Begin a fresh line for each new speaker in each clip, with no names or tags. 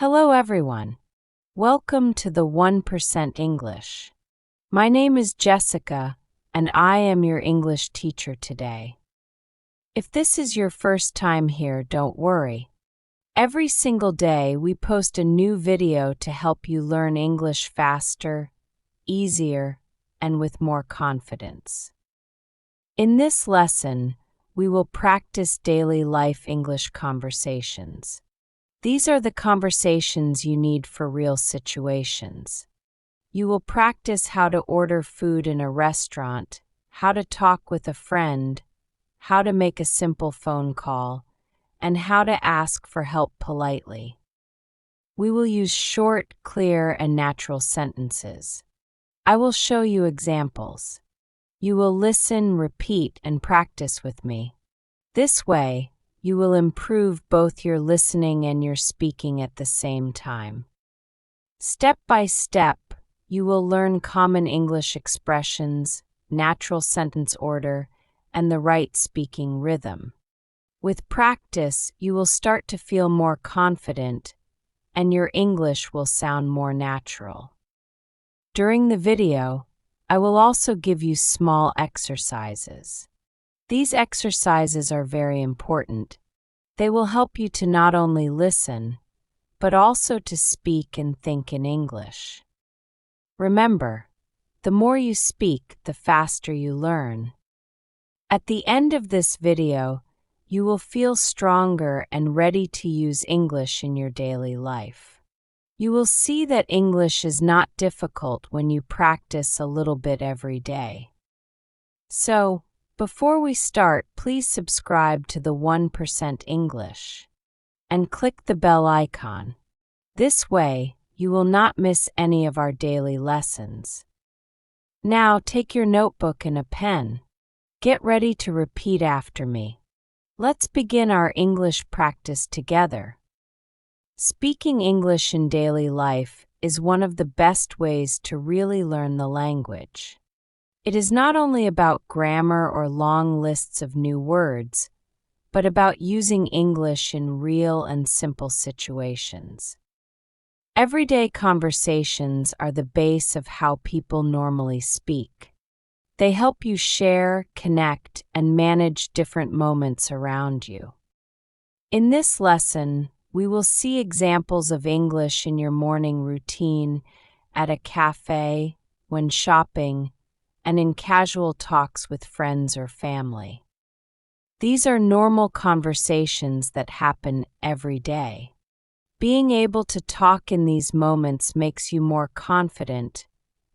Hello everyone. Welcome to the 1% English. My name is Jessica, and I am your English teacher today. If this is your first time here, don't worry. Every single day we post a new video to help you learn English faster, easier, and with more confidence. In this lesson, we will practice daily life English conversations. These are the conversations you need for real situations. You will practice how to order food in a restaurant, how to talk with a friend, how to make a simple phone call, and how to ask for help politely. We will use short, clear, and natural sentences. I will show you examples. You will listen, repeat, and practice with me. This way, you will improve both your listening and your speaking at the same time. Step by step, you will learn common English expressions, natural sentence order, and the right speaking rhythm. With practice, you will start to feel more confident, and your English will sound more natural. During the video, I will also give you small exercises. These exercises are very important. They will help you to not only listen, but also to speak and think in English. Remember, the more you speak, the faster you learn. At the end of this video, you will feel stronger and ready to use English in your daily life. You will see that English is not difficult when you practice a little bit every day. So, before we start, please subscribe to the 1% English and click the bell icon. This way, you will not miss any of our daily lessons. Now, take your notebook and a pen. Get ready to repeat after me. Let's begin our English practice together. Speaking English in daily life is one of the best ways to really learn the language. It is not only about grammar or long lists of new words, but about using English in real and simple situations. Everyday conversations are the base of how people normally speak. They help you share, connect, and manage different moments around you. In this lesson, we will see examples of English in your morning routine, at a cafe, when shopping, and in casual talks with friends or family. These are normal conversations that happen every day. Being able to talk in these moments makes you more confident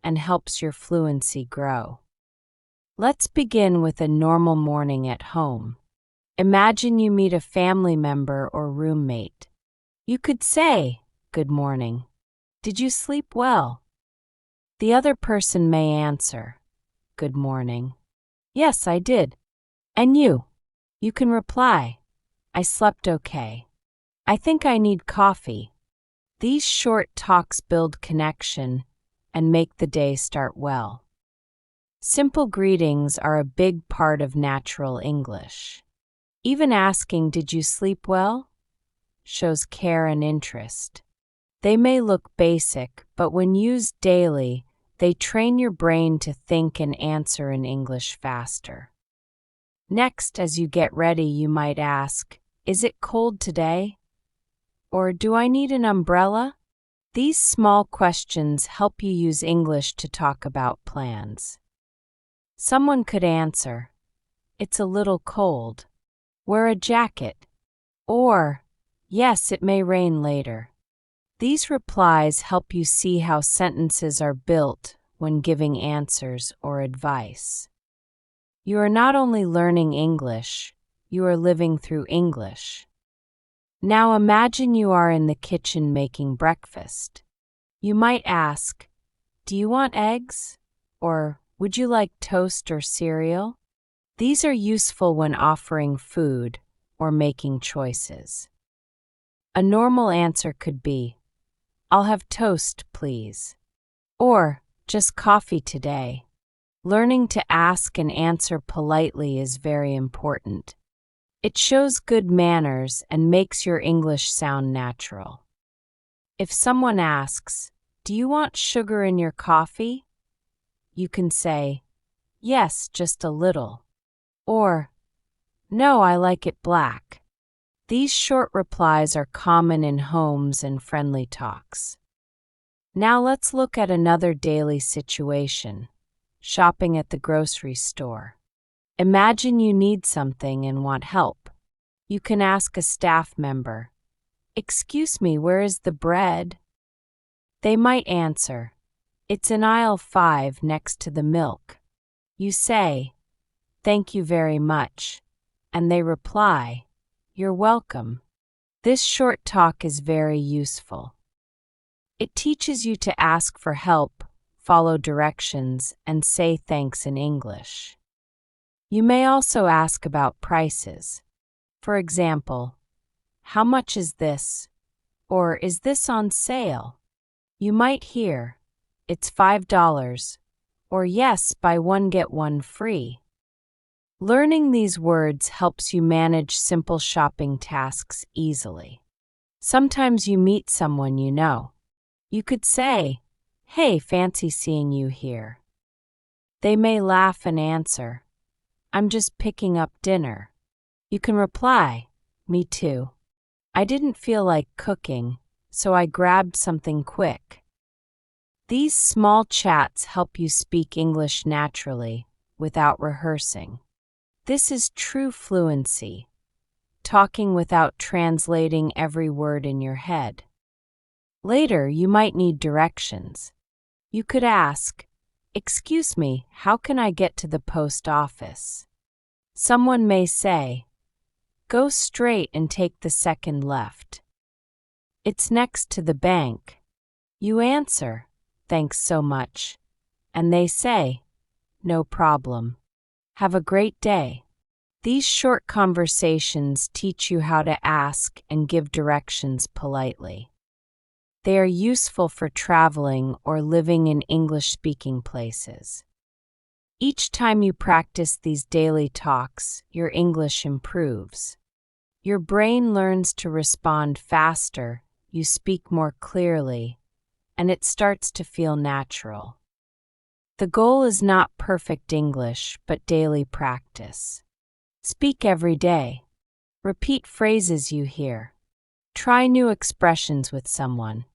and helps your fluency grow. Let's begin with a normal morning at home. Imagine you meet a family member or roommate. You could say, "Good morning. Did you sleep well?" The other person may answer, "Good morning. Yes, I did. And you?" You can reply, "I slept okay. I think I need coffee." These short talks build connection and make the day start well. Simple greetings are a big part of natural English. Even asking, "Did you sleep well?" shows care and interest. They may look basic, but when used daily, they train your brain to think and answer in English faster. Next, as you get ready, you might ask, "Is it cold today?" Or, "Do I need an umbrella?" These small questions help you use English to talk about plans. Someone could answer, "It's a little cold. Wear a jacket." Or, "Yes, it may rain later." These replies help you see how sentences are built when giving answers or advice. You are not only learning English, you are living through English. Now imagine you are in the kitchen making breakfast. You might ask, "Do you want eggs?" Or, "Would you like toast or cereal?" These are useful when offering food or making choices. A normal answer could be, "I'll have toast, please." Or, "Just coffee today." Learning to ask and answer politely is very important. It shows good manners and makes your English sound natural. If someone asks, "Do you want sugar in your coffee?" you can say, "Yes, just a little." Or, "No, I like it black." These short replies are common in homes and friendly talks. Now let's look at another daily situation: shopping at the grocery store. Imagine you need something and want help. You can ask a staff member, "Excuse me, where is the bread?" They might answer, "It's in aisle 5 next to the milk." You say, "Thank you very much," and they reply, "You're welcome." This short talk is very useful. It teaches you to ask for help, follow directions, and say thanks in English. You may also ask about prices. For example, "How much is this?" or "Is this on sale?" You might hear, "It's $5," or "Yes, buy one get one free." Learning these words helps you manage simple shopping tasks easily. Sometimes you meet someone you know. You could say, "Hey, fancy seeing you here." They may laugh and answer, "I'm just picking up dinner." You can reply, "Me too. I didn't feel like cooking, so I grabbed something quick." These small chats help you speak English naturally, without rehearsing. This is true fluency, talking without translating every word in your head. Later, you might need directions. You could ask, "Excuse me, how can I get to the post office?" Someone may say, "Go straight and take the second left. It's next to the bank." You answer, "Thanks so much," and they say, "No problem. Have a great day." These short conversations teach you how to ask and give directions politely. They are useful for traveling or living in English-speaking places. Each time you practice these daily talks, your English improves. Your brain learns to respond faster, you speak more clearly, and it starts to feel natural. The goal is not perfect English, but daily practice. Speak every day. Repeat phrases you hear. Try new expressions with someone.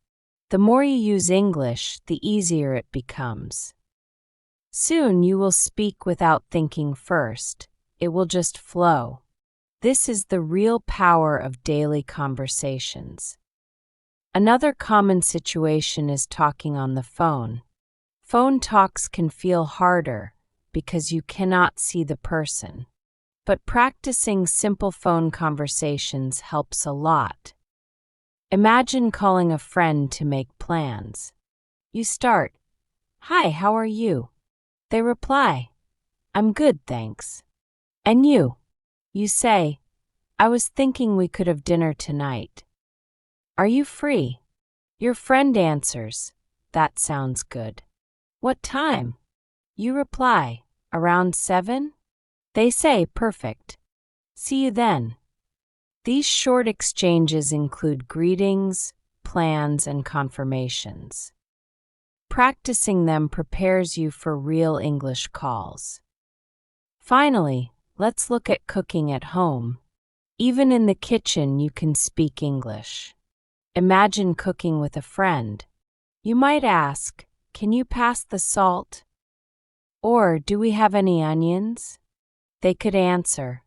The more you use English, the easier it becomes. Soon you will speak without thinking first. It will just flow. This is the real power of daily conversations. Another common situation is talking on the phone. Phone talks can feel harder because you cannot see the person. But practicing simple phone conversations helps a lot. Imagine calling a friend to make plans. You start, "Hi, how are you?" They reply, "I'm good, thanks." "And you?" You say, "I was thinking we could have dinner tonight. Are you free?" Your friend answers, "That sounds good." "What time?" You reply, "Around 7?" They say, "Perfect. See you then." These short exchanges include greetings, plans, and confirmations. Practicing them prepares you for real English calls. Finally, let's look at cooking at home. Even in the kitchen, you can speak English. Imagine cooking with a friend. You might ask, "Can you pass the salt?" Or, "Do we have any onions?" They could answer,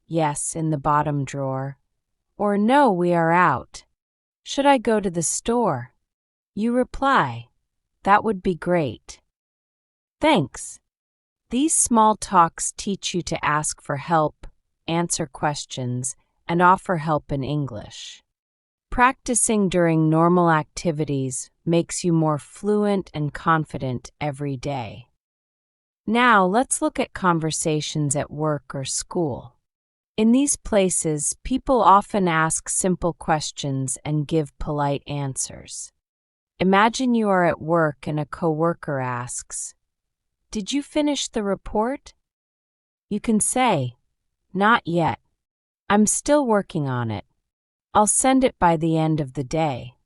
"Yes, in the bottom drawer," or "No, we are out. Should I go to the store?" You reply, "That would be great. Thanks." These small talks teach you to ask for help, answer questions, and offer help in English. Practicing during normal activities makes you more fluent and confident every day. Now, let's look at conversations at work or school. In these places, people often ask simple questions and give polite answers. Imagine you are at work and a coworker asks, "Did you finish the report?" You can say, "Not yet. I'm still working on it. I'll send it by the end of the day."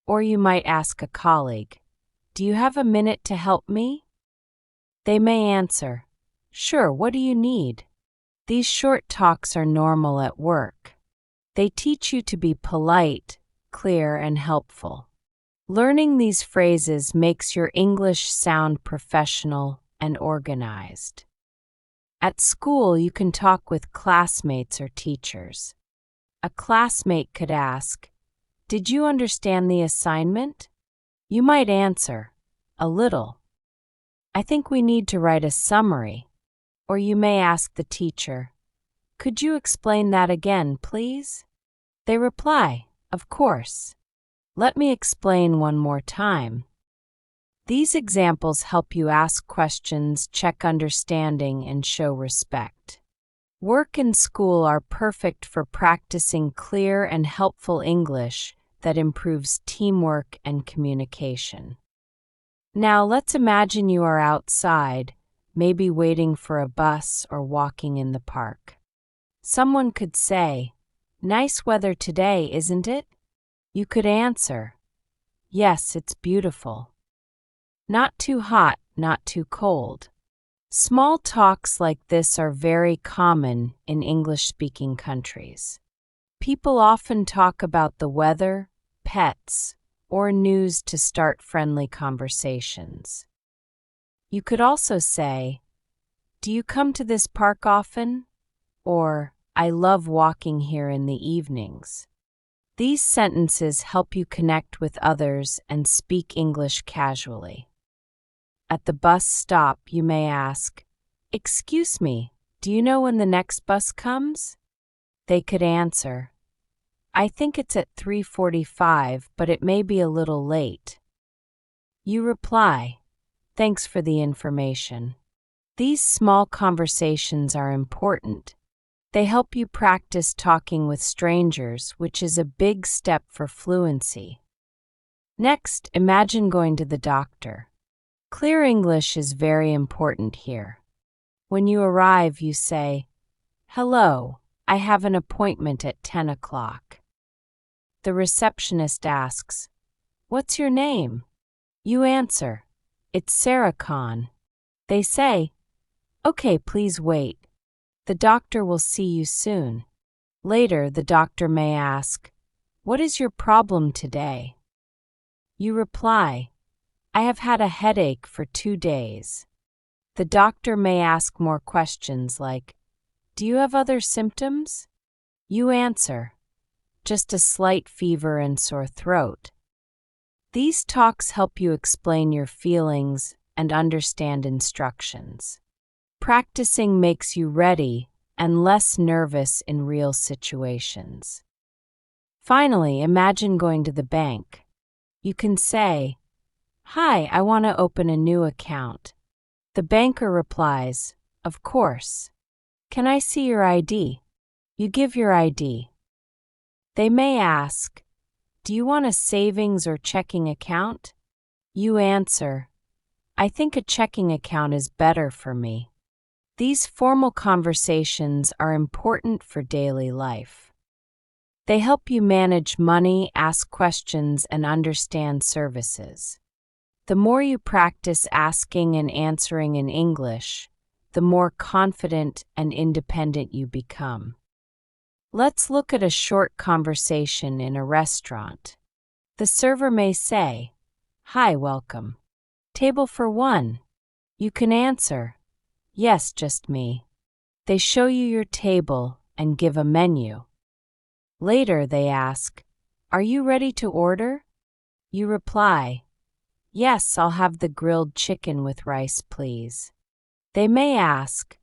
Or you might ask a colleague, "Do you have a minute to help me?" They may answer, "Sure, what do you need?" These short talks are normal at work. They teach you to be polite, clear, and helpful. Learning these phrases makes your English sound professional and organized. At school, you can talk with classmates or teachers. A classmate could ask, "Did you understand the assignment?" You might answer, "A little. I think we need to write a summary." Or you may ask the teacher, "Could you explain that again, please?" They reply, "Of course. Let me explain one more time." These examples help you ask questions, check understanding, and show respect. Work and school are perfect for practicing clear and helpful English that improves teamwork and communication. Now let's imagine you are outside, maybe waiting for a bus or walking in the park. Someone could say, "Nice weather today, isn't it?" You could answer, "Yes, it's beautiful. Not too hot, not too cold." Small talks like this are very common in English-speaking countries. People often talk about the weather, pets, or news to start friendly conversations. You could also say, "Do you come to this park often?" Or, "I love walking here in the evenings." These sentences help you connect with others and speak English casually. At the bus stop, you may ask, "Excuse me, do you know when the next bus comes?" They could answer, "I think it's at 3:45, but it may be a little late." You reply, "Thanks for the information." These small conversations are important. They help you practice talking with strangers, which is a big step for fluency. Next, imagine going to the doctor. Clear English is very important here. When you arrive, you say, "Hello, I have an appointment at 10 o'clock. The receptionist asks, "What's your name?" You answer, "It's Sarah Khan." They say, "Okay, please wait. The doctor will see you soon." Later, the doctor may ask, "What is your problem today?" You reply, "I have had a headache for 2 days." The doctor may ask more questions like, "Do you have other symptoms?" You answer, "Just a slight fever and sore throat." These talks help you explain your feelings and understand instructions. Practicing makes you ready and less nervous in real situations. Finally, imagine going to the bank. You can say, "Hi, I want to open a new account." The banker replies, "Of course. Can I see your ID?" You give your ID. They may ask, "Do you want a savings or checking account?" You answer, "I think a checking account is better for me." These formal conversations are important for daily life. They help you manage money, ask questions, and understand services. The more you practice asking and answering in English, the more confident and independent you become. Let's look at a short conversation in a restaurant. The server may say, "Hi, welcome. Table for one." You can answer, "Yes, just me." They show you your table and give a menu. Later, they ask, "Are you ready to order?" You reply, "Yes, I'll have the grilled chicken with rice, please." They may ask,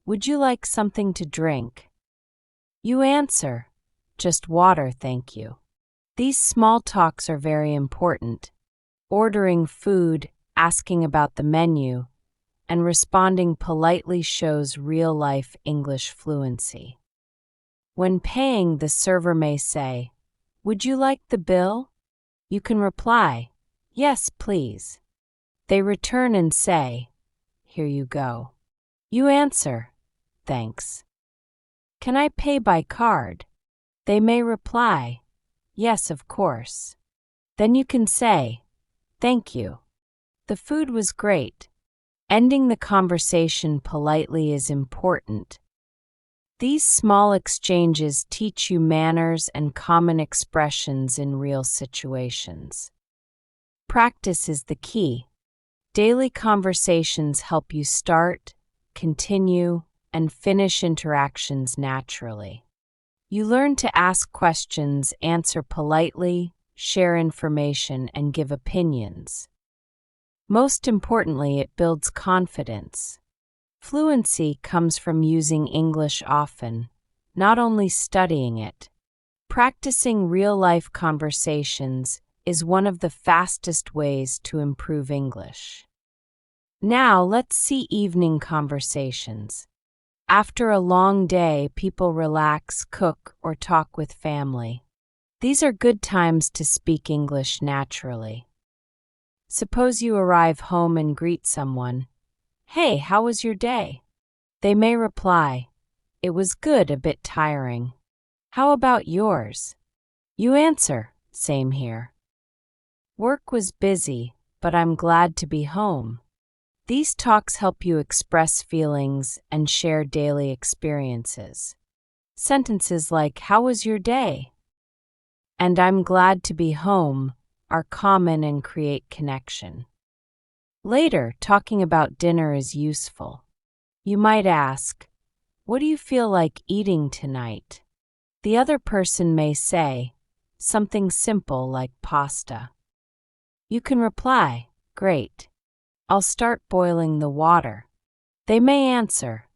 "Would you like something to drink?" You answer, "Just water, thank you." These small talks are very important. Ordering food, asking about the menu, and responding politely shows real-life English fluency. When paying, the server may say, "Would you like the bill?" You can reply, "Yes, please." They return and say, "Here you go." You answer, "Thanks." "Can I pay by card?" They may reply, "Yes, of course." Then you can say, "Thank you. The food was great." Ending the conversation politely is important. These small exchanges teach you manners and common expressions in real situations. Practice is the key. Daily conversations help you start, continue, and finish interactions naturally. You learn to ask questions, answer politely, share information, and give opinions. Most importantly, it builds confidence. Fluency comes from using English often, not only studying it. Practicing real-life conversations is one of the fastest ways to improve English. Now, let's see evening conversations. After a long day, people relax, cook, or talk with family. These are good times to speak English naturally. Suppose you arrive home and greet someone. "Hey, how was your day?" They may reply, "It was good, a bit tiring. How about yours?" You answer, "Same here. Work was busy, but I'm glad to be home." These talks help you express feelings and share daily experiences. Sentences like, "How was your day?" and "I'm glad to be home" are common and create connection. Later, talking about dinner is useful. You might ask, "What do you feel like eating tonight?" The other person may say something simple like pasta. You can reply, "Great. I'll start boiling the water." They may answer,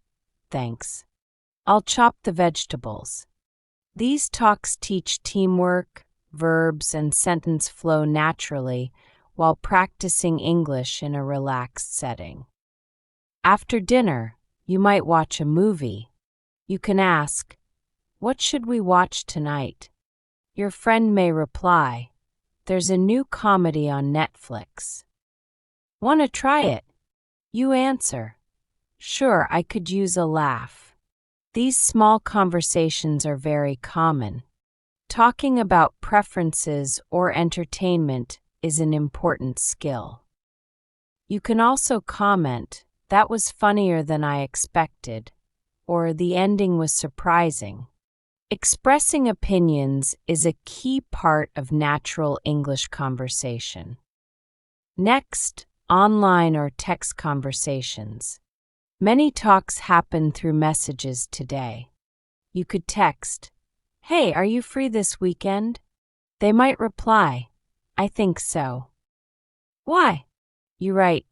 "Thanks. I'll chop the vegetables." These talks teach teamwork, verbs, and sentence flow naturally while practicing English in a relaxed setting. After dinner, you might watch a movie. You can ask, "What should we watch tonight?" Your friend may reply, "There's a new comedy on Netflix. Want to try it?" You answer, "Sure, I could use a laugh." These small conversations are very common. Talking about preferences or entertainment is an important skill. You can also comment, "That was funnier than I expected," or "The ending was surprising." Expressing opinions is a key part of natural English conversation. Next, online or text conversations. Many talks happen through messages today. You could text, "Hey, are you free this weekend?" They might reply, "I think so." "Why?" You write,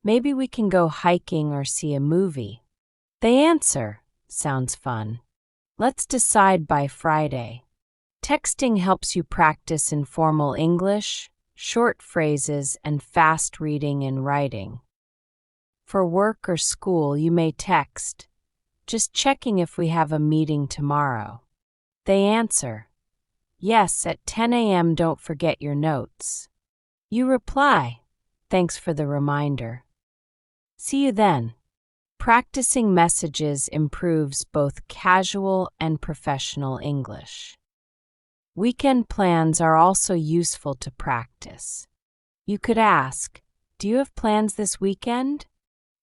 "Maybe we can go hiking or see a movie." They answer, "Sounds fun. Let's decide by Friday." Texting helps you practice informal English, short phrases, and fast reading and writing. For work or school, you may text, "Just checking if we have a meeting tomorrow." They answer, "Yes, at 10 a.m. Don't forget your notes." You reply, "Thanks for the reminder. See you then." Practicing messages improves both casual and professional English. Weekend plans are also useful to practice. You could ask, "Do you have plans this weekend?"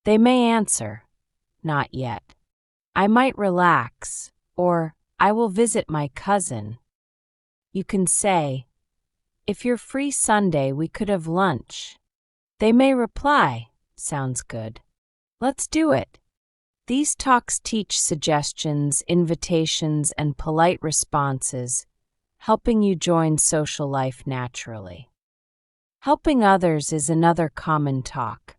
They may answer, "Not yet. I might relax," or "I will visit my cousin." You can say, "If you're free Sunday, we could have lunch." They may reply, "Sounds good. Let's do it." These talks teach suggestions, invitations, and polite responses, helping you join social life naturally. Helping others is another common talk.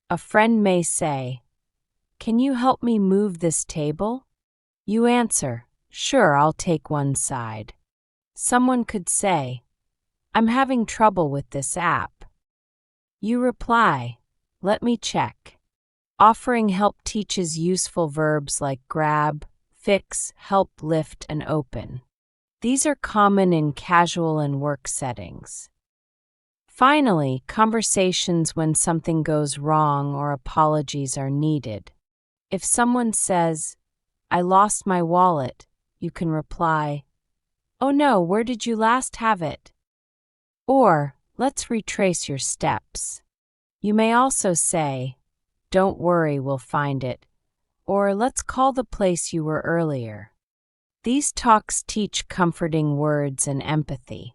A friend may say, "Can you help me move this table?" You answer, "Sure, I'll take one side." Someone could say, "I'm having trouble with this app." You reply, "Let me check." Offering help teaches useful verbs like grab, fix, help, lift, and open. These are common in casual and work settings. Finally, conversations when something goes wrong or apologies are needed. If someone says, "I lost my wallet," you can reply, "Oh no, where did you last have it?" Or, let's retrace your steps. You may also say, don't worry, we'll find it. Or, let's call the place you were earlier. These talks teach comforting words and empathy.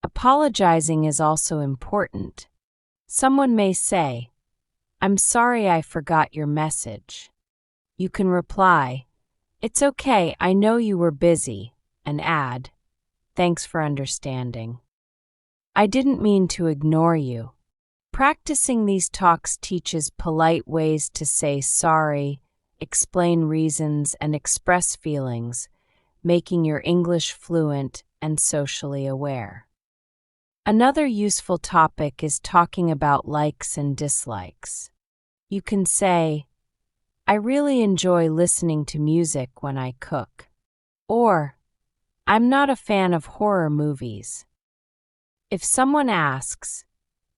Apologizing is also important. Someone may say, I'm sorry I forgot your message. You can reply, it's okay, I know you were busy, and add, thanks for understanding. I didn't mean to ignore you. Practicing these talks teaches polite ways to say sorry, explain reasons, and express feelings, making your English fluent and socially aware. Another useful topic is talking about likes and dislikes. You can say, I really enjoy listening to music when I cook. Or, I'm not a fan of horror movies. If someone asks,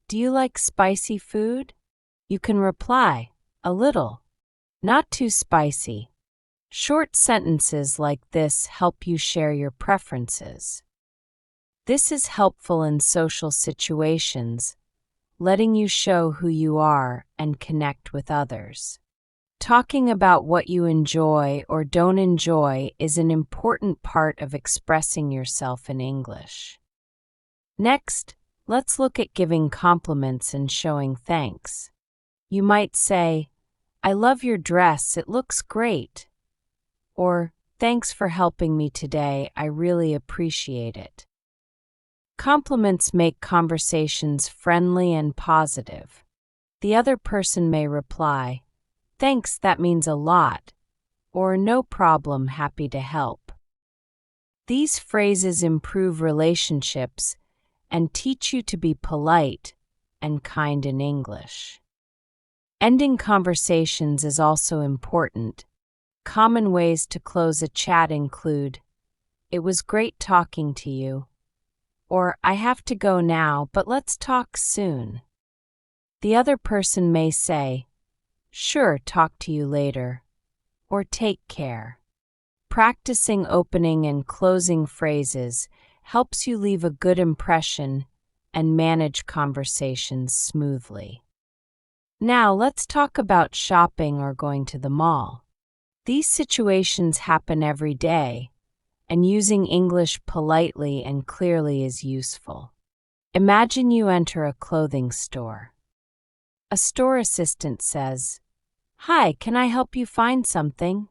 do you like spicy food? You can reply, a little, not too spicy. Short sentences like this help you share your preferences. This is helpful in social situations, letting you show who you are and connect with others. Talking about what you enjoy or don't enjoy is an important part of expressing yourself in English. Next, let's look at giving compliments and showing thanks. You might say, I love your dress, it looks great. Or, thanks for helping me today, I really appreciate it. Compliments make conversations friendly and positive. The other person may reply, thanks, that means a lot, or no problem, happy to help. These phrases improve relationships and teach you to be polite and kind in English. Ending conversations is also important. Common ways to close a chat include, it was great talking to you, or I have to go now, but let's talk soon. The other person may say, sure, talk to you later, or take care. Practicing opening and closing phrases helps you leave a good impression and manage conversations smoothly. Now let's talk about shopping or going to the mall. These situations happen every day, and using English politely and clearly is useful. Imagine you enter a clothing store. A store assistant says, hi, can I help you find something?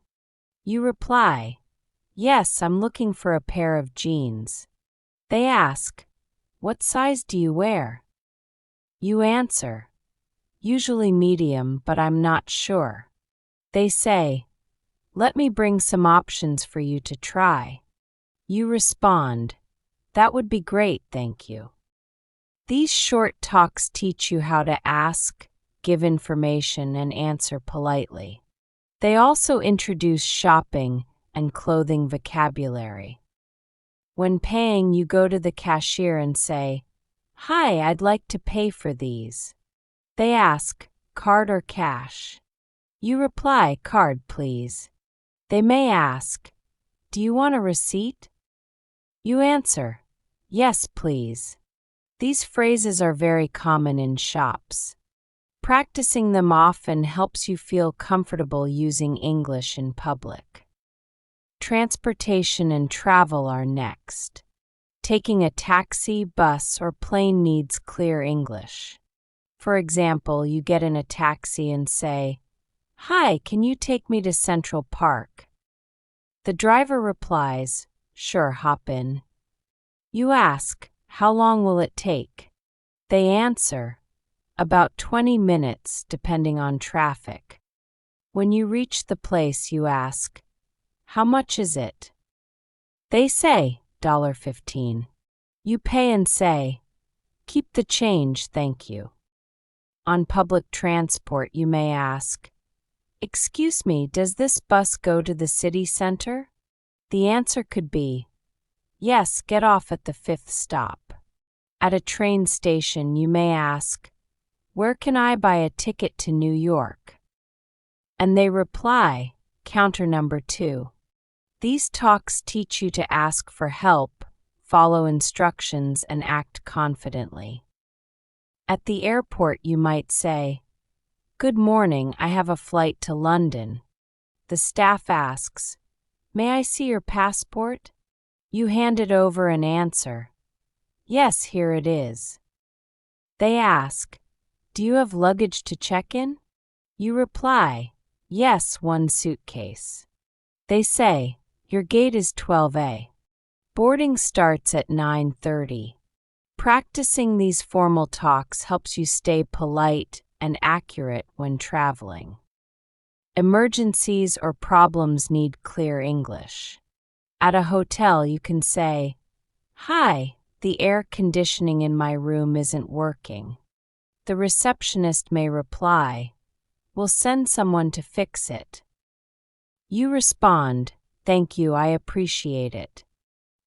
You reply, yes, I'm looking for a pair of jeans. They ask, what size do you wear? You answer, usually medium, but I'm not sure. They say, let me bring some options for you to try. You respond, that would be great, thank you. These short talks teach you how to ask, give information, and answer politely. They also introduce shopping and clothing vocabulary. When paying, you go to the cashier and say, hi, I'd like to pay for these. They ask, card or cash? You reply, card, please. They may ask, do you want a receipt? You answer, yes, please. These phrases are very common in shops. Practicing them often helps you feel comfortable using English in public. Transportation and travel are next. Taking a taxi, bus, or plane needs clear English. For example, you get in a taxi and say, hi, can you take me to Central Park? The driver replies, sure, hop in. You ask, how long will it take? They answer, about 20 minutes, depending on traffic. When you reach the place, you ask, how much is it? They say, $15. You pay and say, keep the change, thank you. On public transport, you may ask, excuse me, does this bus go to the city center? The answer could be, yes, get off at the 5th stop. At a train station, you may ask, where can I buy a ticket to New York? And they reply, counter number 2. These talks teach you to ask for help, follow instructions, and act confidently. At the airport, you might say, "Good morning, I have a flight to London." The staff asks, "May I see your passport?" You hand it over and answer, "Yes, here it is." They ask, "Do you have luggage to check in?" You reply, "Yes, one suitcase." They say, "Your gate is 12A. Boarding starts at 9:30. Practicing these formal talks helps you stay polite and accurate when traveling. Emergencies or problems need clear English. At a hotel, you can say, "Hi, the air conditioning in my room isn't working." The receptionist may reply, "We'll send someone to fix it." You respond, "Thank you, I appreciate it."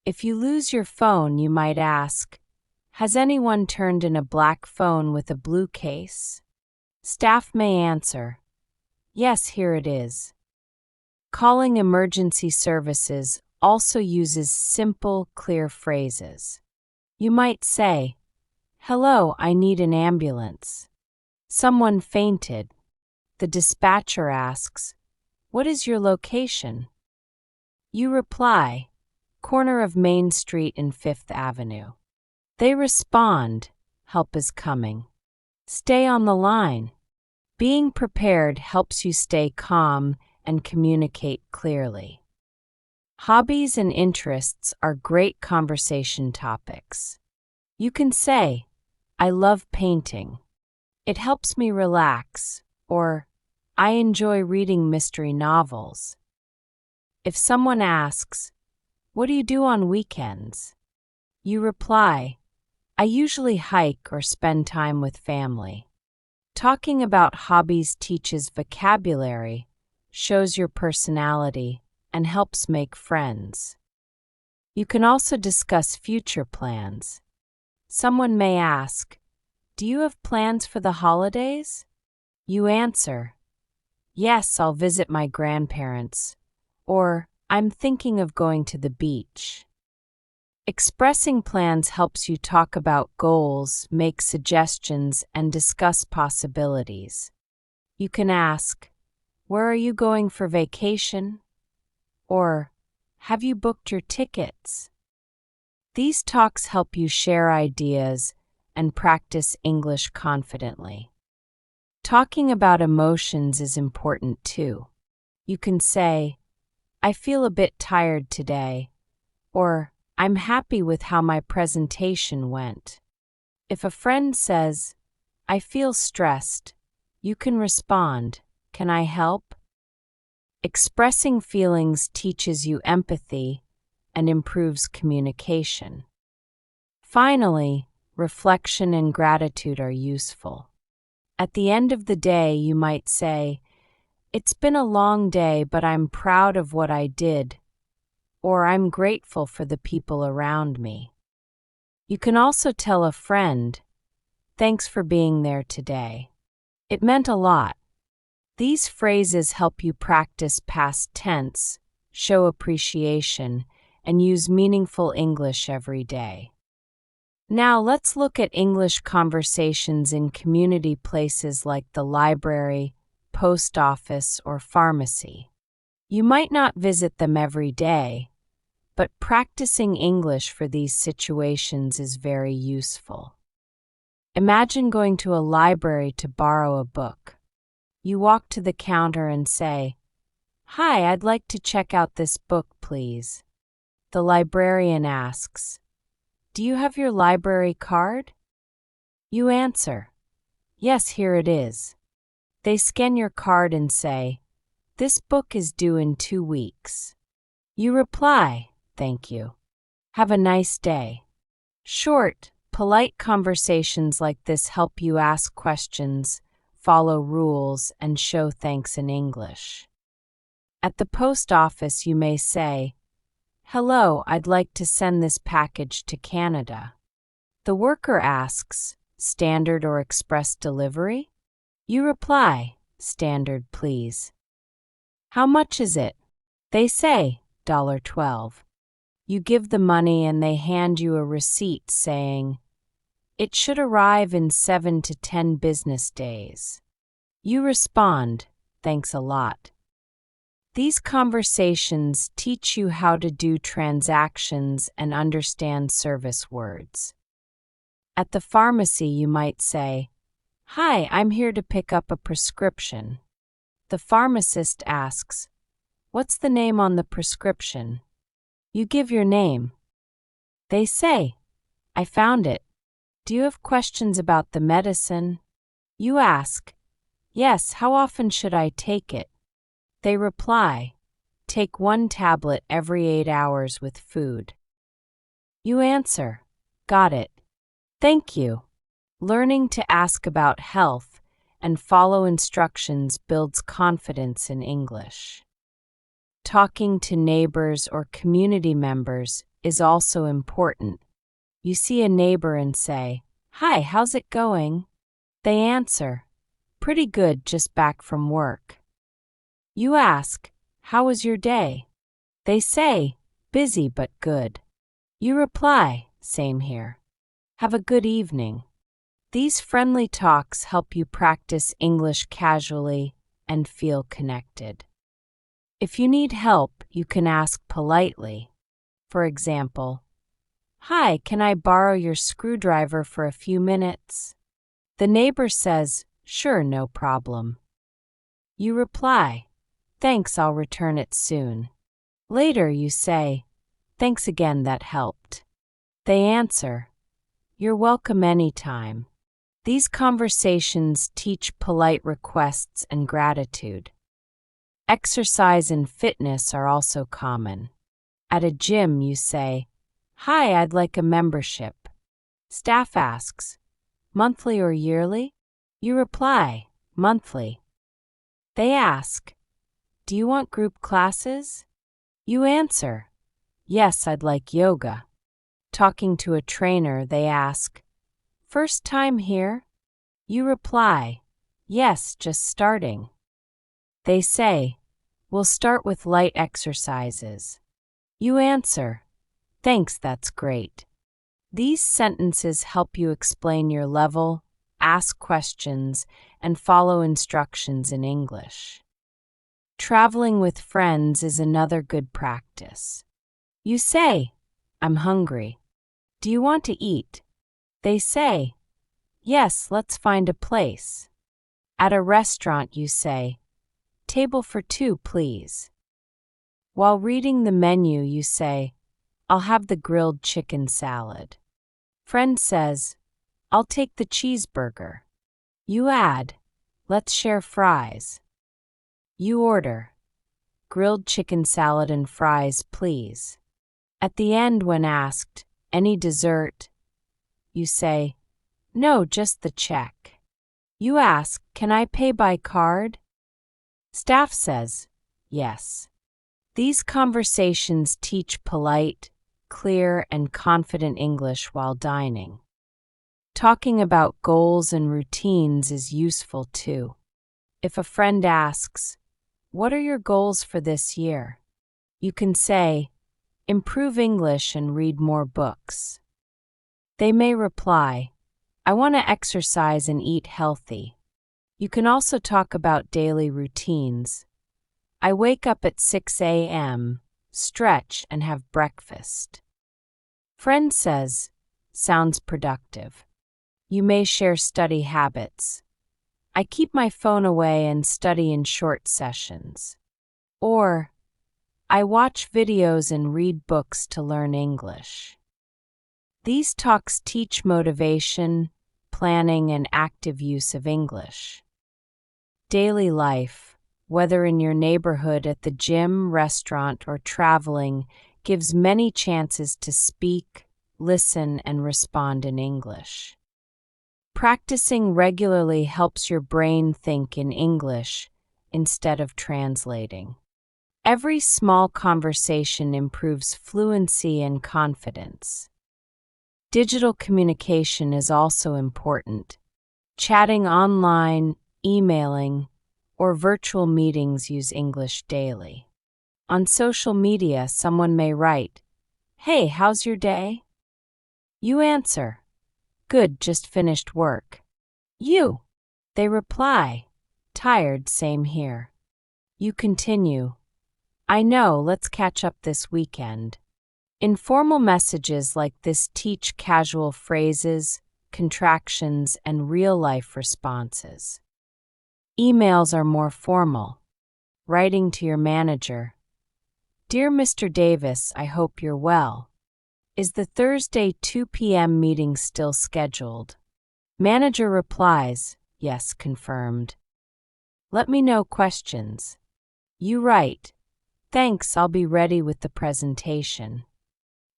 If you lose your phone, you might ask, "Has anyone turned in a black phone with a blue case?" Staff may answer, "Yes, here it is." Calling emergency services also uses simple, clear phrases. You might say, "Hello, I need an ambulance. Someone fainted." The dispatcher asks, "What is your location?" You reply, "Corner of Main Street and 5th Avenue. They respond, "Help is coming." Stay on the line. Being prepared helps you stay calm and communicate clearly. Hobbies and interests are great conversation topics. You can say, "I love painting. It helps me relax," or "I enjoy reading mystery novels." If someone asks, "What do you do on weekends?" you reply, "I usually hike or spend time with family." Talking about hobbies teaches vocabulary, shows your personality, and helps make friends. You can also discuss future plans. Someone may ask, "Do you have plans for the holidays?" You answer, "Yes, I'll visit my grandparents," or "I'm thinking of going to the beach." Expressing plans helps you talk about goals, make suggestions, and discuss possibilities. You can ask, "Where are you going for vacation?" or "Have you booked your tickets?" These talks help you share ideas and practice English confidently. Talking about emotions is important too. You can say, "I feel a bit tired today," or "I'm happy with how my presentation went." If a friend says, "I feel stressed," you can respond, "Can I help?" Expressing feelings teaches you empathy and improves communication. Finally, reflection and gratitude are useful. At the end of the day, you might say, "It's been a long day, but I'm proud of what I did," or "I'm grateful for the people around me." You can also tell a friend, "Thanks for being there today. It meant a lot." These phrases help you practice past tense, show appreciation, and use meaningful English every day. Now let's look at English conversations in community places like the library, post office, or pharmacy. You might not visit them every day, but practicing English for these situations is very useful. Imagine going to a library to borrow a book. You walk to the counter and say, "Hi, I'd like to check out this book, please." The librarian asks, "Do you have your library card?" You answer, "Yes, here it is." They scan your card and say, "This book is due in 2 weeks." You reply, "Thank you. Have a nice day." Short, polite conversations like this help you ask questions, follow rules, and show thanks in English. At the post office, you may say, "Hello, I'd like to send this package to Canada." The worker asks, "Standard or express delivery?" You reply, "Standard, please." "How much is it?" They say, $12. You give the money and they hand you a receipt saying, "It should arrive in 7 to 10 business days." You respond, "Thanks a lot." These conversations teach you how to do transactions and understand service words. At the pharmacy, you might say, "Hi, I'm here to pick up a prescription." The pharmacist asks, "What's the name on the prescription?" You give your name. They say, "I found it. Do you have questions about the medicine?" You ask, "Yes, how often should I take it?" They reply, "Take 1 tablet every 8 hours with food." You answer, "Got it. Thank you." Learning to ask about health and follow instructions builds confidence in English. Talking to neighbors or community members is also important. You see a neighbor and say, "Hi, how's it going?" They answer, "Pretty good, just back from work." You ask, "How was your day?" They say, "Busy but good." You reply, "Same here. Have a good evening." These friendly talks help you practice English casually and feel connected. If you need help, you can ask politely. For example, "Hi, can I borrow your screwdriver for a few minutes?" The neighbor says, "Sure, no problem." You reply, "Thanks, I'll return it soon." Later you say, "Thanks again, that helped." They answer, "You're welcome anytime." These conversations teach polite requests and gratitude. Exercise and fitness are also common. At a gym, you say, "Hi, I'd like a membership." Staff asks, "Monthly or yearly?" You reply, "Monthly." They ask, "Do you want group classes?" You answer, "Yes, I'd like yoga." Talking to a trainer, they ask, "First time here?" You reply, "Yes, just starting." They say, "We'll start with light exercises." You answer, "Thanks, that's great." These sentences help you explain your level, ask questions, and follow instructions in English. Traveling with friends is another good practice. You say, "I'm hungry. Do you want to eat?" They say, "Yes, let's find a place." At a restaurant, you say, "Table for 2, please." While reading the menu, you say, "I'll have the grilled chicken salad." Friend says, "I'll take the cheeseburger." You add, "Let's share fries." You order, "Grilled chicken salad and fries, please." At the end, when asked, "Any dessert?" you say, "No, just the check." You ask, "Can I pay by card?" Staff says, "Yes." These conversations teach polite, clear, and confident English while dining. Talking about goals and routines is useful too. If a friend asks, "What are your goals for this year?" you can say, "Improve English and read more books." They may reply, "I want to exercise and eat healthy." You can also talk about daily routines. "I wake up at 6 a.m., stretch, and have breakfast." Friend says, "Sounds productive." You may share study habits. "I keep my phone away and study in short sessions." Or, "I watch videos and read books to learn English." These talks teach motivation, planning, and active use of English. Daily life, whether in your neighborhood, at the gym, restaurant, or traveling, gives many chances to speak, listen, and respond in English. Practicing regularly helps your brain think in English instead of translating. Every small conversation improves fluency and confidence. Digital communication is also important. Chatting online, emailing, or virtual meetings use English daily. On social media, someone may write, Hey, how's your day? You answer, good, just finished work. You. They reply, tired, same here. You continue, I know, let's catch up this weekend. Informal messages like this teach casual phrases, contractions, and real-life responses. Emails are more formal. Writing to your manager, Dear Mr. Davis, I hope you're well. Is the Thursday 2 p.m. meeting still scheduled? Manager replies, yes, confirmed. Let me know questions. You write, thanks, I'll be ready with the presentation.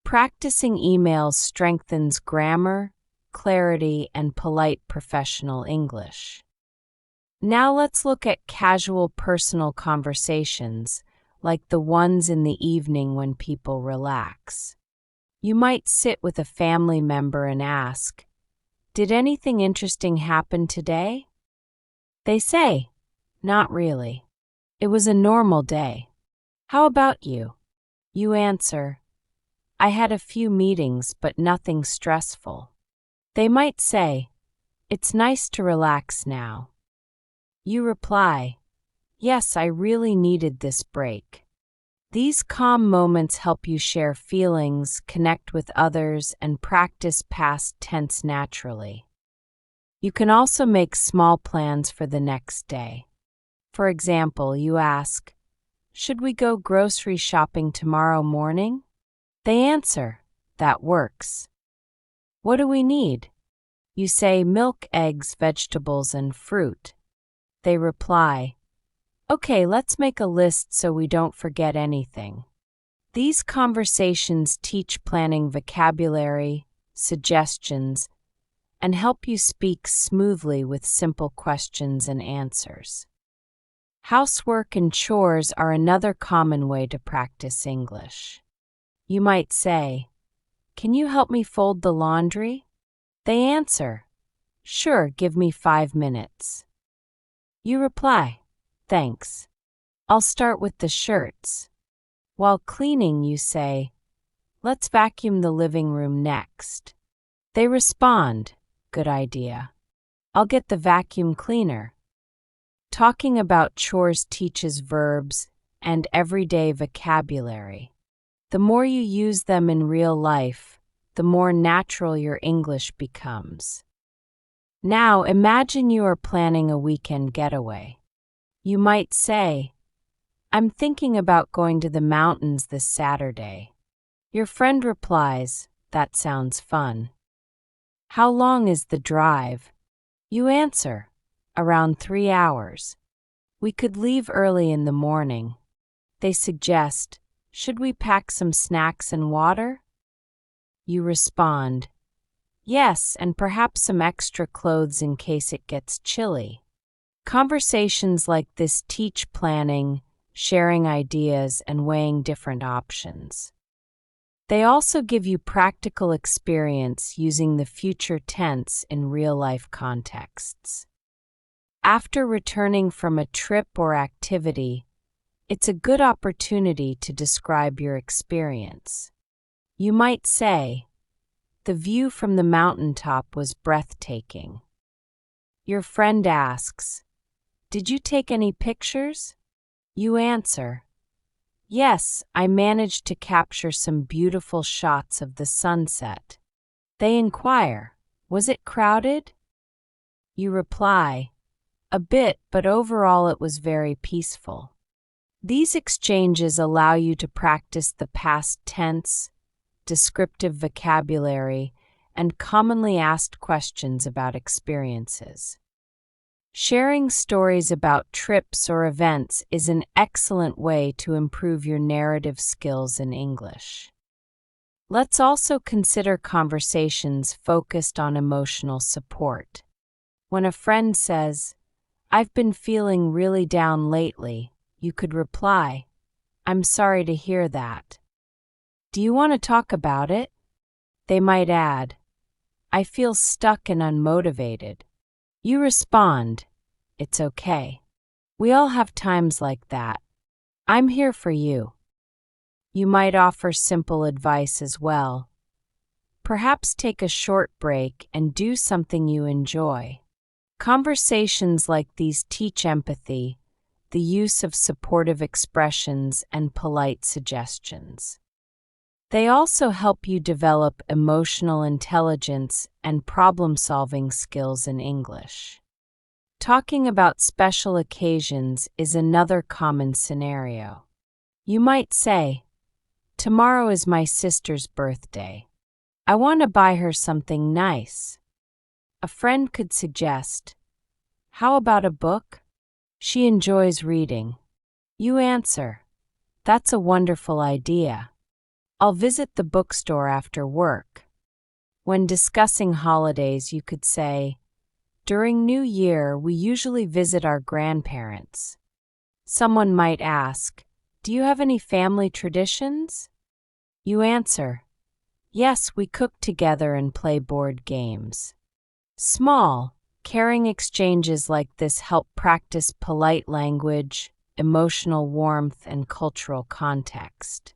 Practicing emails strengthens grammar, clarity, and polite professional English. Now let's look at casual personal conversations, like the ones in the evening when people relax. You might sit with a family member and ask, did anything interesting happen today? They say, not really. It was a normal day. How about you? You answer, I had a few meetings but nothing stressful. They might say, it's nice to relax now. You reply, yes, I really needed this break. These calm moments help you share feelings, connect with others, and practice past tense naturally. You can also make small plans for the next day. For example, you ask, should we go grocery shopping tomorrow morning? They answer, that works. What do we need? You say milk, eggs, vegetables, and fruit. They reply, okay, let's make a list so we don't forget anything. These conversations teach planning vocabulary, suggestions, and help you speak smoothly with simple questions and answers. Housework and chores are another common way to practice English. You might say, can you help me fold the laundry? They answer, sure, give me 5 minutes. You reply, thanks. I'll start with the shirts. While cleaning, you say, let's vacuum the living room next. They respond, good idea. I'll get the vacuum cleaner. Talking about chores teaches verbs and everyday vocabulary. The more you use them in real life, the more natural your English becomes. Now imagine you are planning a weekend getaway. You might say, I'm thinking about going to the mountains this Saturday. Your friend replies, that sounds fun. How long is the drive? You answer, around 3 hours. We could leave early in the morning. They suggest, should we pack some snacks and water? You respond, yes, and perhaps some extra clothes in case it gets chilly. Conversations like this teach planning, sharing ideas, and weighing different options. They also give you practical experience using the future tense in real-life contexts. After returning from a trip or activity, it's a good opportunity to describe your experience. You might say, the view from the mountaintop was breathtaking. Your friend asks, did you take any pictures? You answer, yes, I managed to capture some beautiful shots of the sunset. They inquire, was it crowded? You reply, a bit, but overall it was very peaceful. These exchanges allow you to practice the past tense, descriptive vocabulary, and commonly asked questions about experiences. Sharing stories about trips or events is an excellent way to improve your narrative skills in English. Let's also consider conversations focused on emotional support. When a friend says, I've been feeling really down lately, you could reply, I'm sorry to hear that. Do you want to talk about it? They might add, I feel stuck and unmotivated. You respond, it's okay. We all have times like that. I'm here for you. You might offer simple advice as well. Perhaps take a short break and do something you enjoy. Conversations like these teach empathy, the use of supportive expressions, and polite suggestions. They also help you develop emotional intelligence and problem-solving skills in English. Talking about special occasions is another common scenario. You might say, "Tomorrow is my sister's birthday. I want to buy her something nice." A friend could suggest, "How about a book? She enjoys reading." You answer, "That's a wonderful idea. I'll visit the bookstore after work." When discussing holidays, you could say, "During New Year, we usually visit our grandparents." Someone might ask, "Do you have any family traditions?" You answer, "Yes, we cook together and play board games." Small, caring exchanges like this help practice polite language, emotional warmth, and cultural context.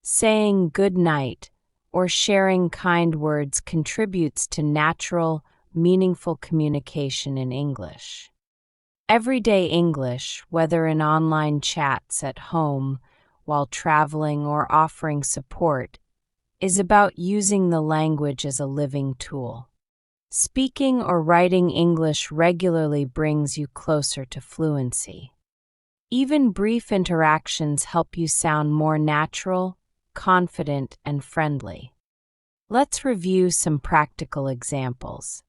Saying good night or sharing kind words contributes to natural, meaningful communication in English. Everyday English, whether in online chats at home, while traveling, or offering support, is about using the language as a living tool. Speaking or writing English regularly brings you closer to fluency. Even brief interactions help you sound more natural, confident, and friendly. Let's review some practical examples.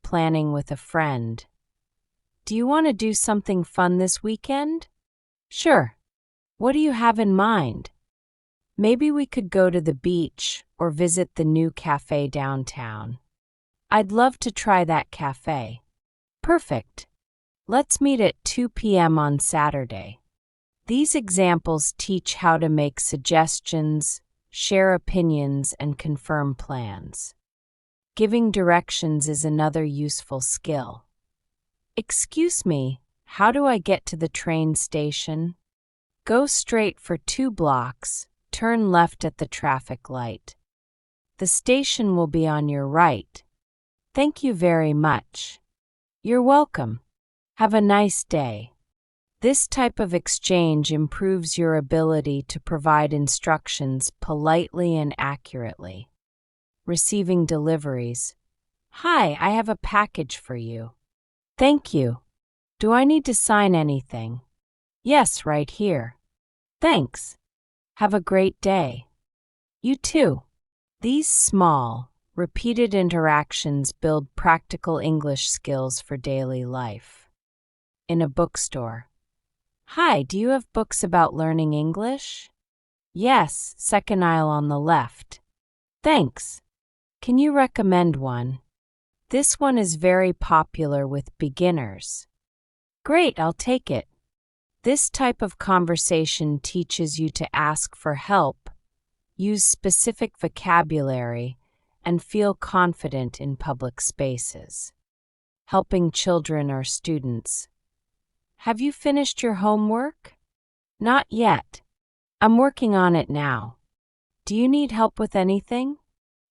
Planning with a friend. Do you want to do something fun this weekend? Sure. What do you have in mind? Maybe we could go to the beach or visit the new cafe downtown. I'd love to try that cafe. Perfect. Let's meet at 2 p.m. on Saturday. These examples teach how to make suggestions, share opinions, and confirm plans. Giving directions is another useful skill. "Excuse me, how do I get to the train station?" Go straight for 2 blocks, turn left at the traffic light. The station will be on your right. Thank you very much. You're welcome. Have a nice day. This type of exchange improves your ability to provide instructions politely and accurately. Receiving deliveries. "Hi, I have a package for you." "Thank you. Do I need to sign anything?" "Yes, right here." "Thanks. Have a great day." You too. These small, repeated interactions build practical English skills for daily life. In a bookstore. "Hi, do you have books about learning English?" "Yes, second aisle on the left." "Thanks. Can you recommend one?" "This one is very popular with beginners." "Great, I'll take it." This type of conversation teaches you to ask for help, use specific vocabulary, and feel confident in public spaces. Helping children or students. "Have you finished your homework?" "Not yet. I'm working on it now." "Do you need help with anything?"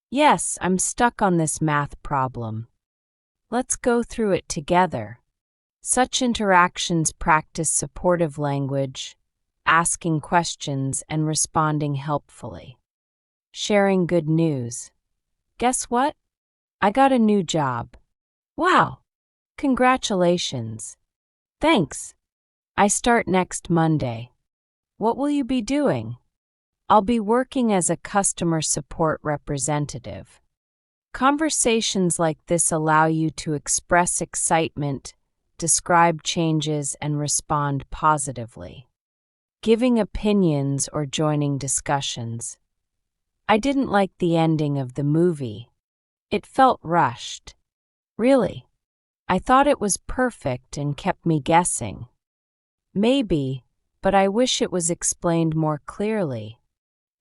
"Yes, I'm stuck on this math problem." "Let's go through it together." Such interactions practice supportive language, asking questions, and responding helpfully. Sharing good news. "Guess what? I got a new job." "Wow! Congratulations." "Thanks. I start next Monday." "What will you be doing?" "I'll be working as a customer support representative." Conversations like this allow you to express excitement, describe changes, and respond positively. Giving opinions or joining discussions. "I didn't like the ending of the movie. It felt rushed." "Really? I thought it was perfect and kept me guessing." "Maybe, but I wish it was explained more clearly."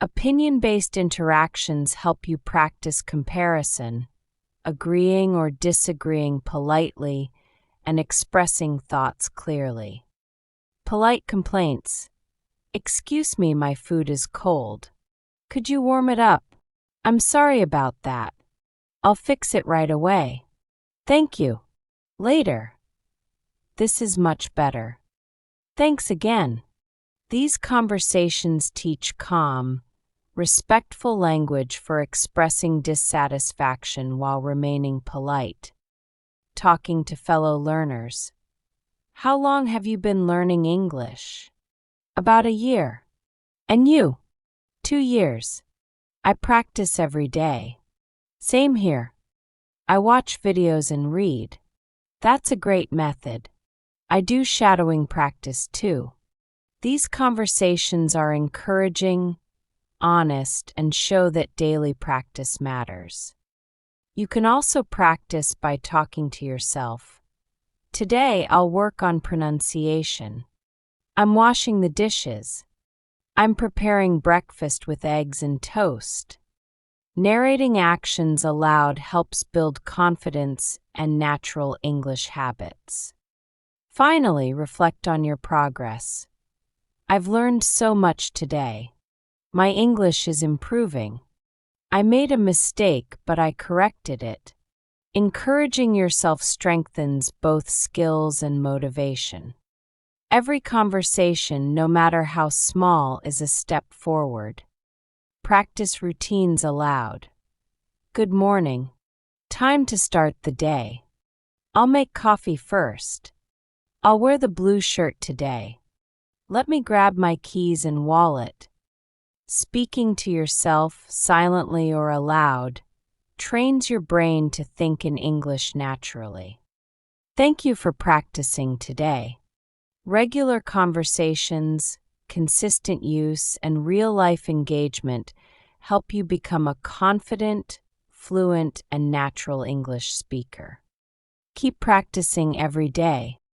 Opinion-based interactions help you practice comparison, agreeing or disagreeing politely, and expressing thoughts clearly. Polite complaints. Excuse me, my food is cold. Could you warm it up? I'm sorry about that. I'll fix it right away. Thank you. Later. This is much better. Thanks again. These conversations teach calm, respectful language for expressing dissatisfaction while remaining polite. Talking to fellow learners. How long have you been learning English? About a year. And you? 2 years. I practice every day. Same here. I watch videos and read. That's a great method. I do shadowing practice too. These conversations are encouraging, honest, and show that daily practice matters. You can also practice by talking to yourself. Today I'll work on pronunciation. I'm washing the dishes. I'm preparing breakfast with eggs and toast. Narrating actions aloud helps build confidence and natural English habits. Finally, reflect on your progress. I've learned so much today. My English is improving. I made a mistake, but I corrected it. Encouraging yourself strengthens both skills and motivation. Every conversation, no matter how small, is a step forward. Practice routines aloud. Good morning. Time to start the day. I'll make coffee first. I'll wear the blue shirt today. Let me grab my keys and wallet. Speaking to yourself, silently or aloud, trains your brain to think in English naturally. Thank you for practicing today. Regular conversations, consistent use, and real-life engagement help you become a confident, fluent, and natural English speaker. Keep practicing every day.